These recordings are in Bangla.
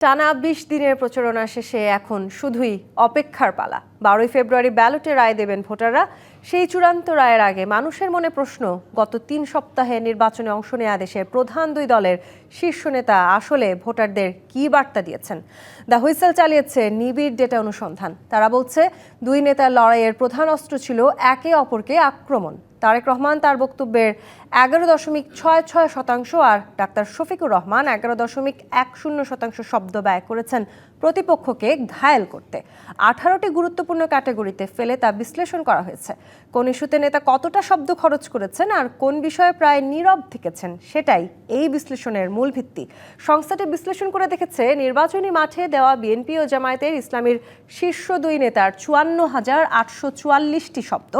টানা ২০ দিনের প্রচারণা শেষে এখন শুধুই অপেক্ষার পালা। ১২ই ফেব্রুয়ারি ব্যালটে রায় দেবেন ভোটাররা। সেই চূড়ান্ত রায়ের আগে মানুষের মনে প্রশ্ন, গত ৩ সপ্তাহে নির্বাচনে অংশ নেওয়া দেশের প্রধান দুই দলের শীর্ষ নেতা আসলে ভোটারদের কী বার্তা দিয়েছেন। দ্য হুইসেল চালিয়েছে নিবিড় ডেটা অনুসন্ধান। তারা বলছে, দুই নেতার লড়াইয়ের প্রধান অস্ত্র ছিল একে অপরকে আক্রমণ। তারেক রহমান তার বক্তব্যের ১১.৬৬% আর ডাক্তার শফিকুর রহমান ১১.১০% শব্দ ব্যয় করেছেন প্রতিপক্ষকে ঘায়েল করতে। ১৮টি গুরুত্বপূর্ণ ক্যাটাগরিতে ফেলে তা বিশ্লেষণ করা হয়েছে। কোন ইস্যুতে নেতা কতটা শব্দ খরচ করেছেন আর কোন বিষয়ে প্রায় নীরব থেকেছেন, সেটাই এই বিশ্লেষণের মূল ভিত্তি। সংস্থাটি বিশ্লেষণ করে দেখেছে, নির্বাচনী মাঠে দেওয়া বিএনপি ও জামায়াতের ইসলামীর শীর্ষ দুই নেতার ৫৪,৮৪৪টি শব্দ,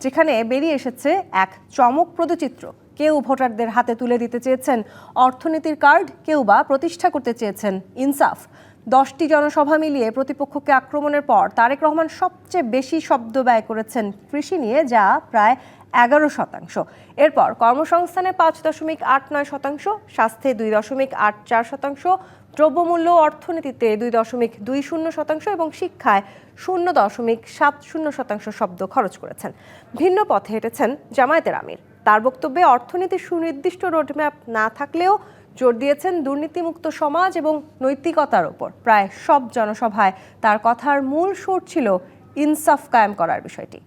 যেখানে বেরিয়ে এসেছে এক চমকপ্রদ চিত্র। কেউ ভোটারদের হাতে তুলে দিতে চেয়েছেন অর্থনীতির কার্ড, কেউ বা প্রতিষ্ঠা করতে চেয়েছেন ইনসাফ। 10টি জনসভা মিলিয়ে প্রতিপক্ষকে আক্রমণের পর তারেক রহমান সবচেয়ে বেশি শব্দ ব্যয় করেছেন কৃষি নিয়ে, যা প্রায় ১১%। এরপর কর্মসংস্থানে ৫.৮৯%, স্বাস্থ্যে ২.৮৪%, দ্রব্যমূল্য অর্থনীতিতে ২.২০% এবং শিক্ষায় ০.৭০% শব্দ খরচ করেছেন। ভিন্ন পথে হেঁটেছেন জামায়াতের আমির। তার বক্তব্যে অর্থনীতির সুনির্দিষ্ট রোডম্যাপ না থাকলেও জোর দিয়েছেন দুর্নীতিমুক্ত সমাজ এবং নৈতিকতার ওপর। প্রায় সব জনসভায় তার কথার মূল সুর ছিল ইনসাফ কায়েম করার বিষয়টি।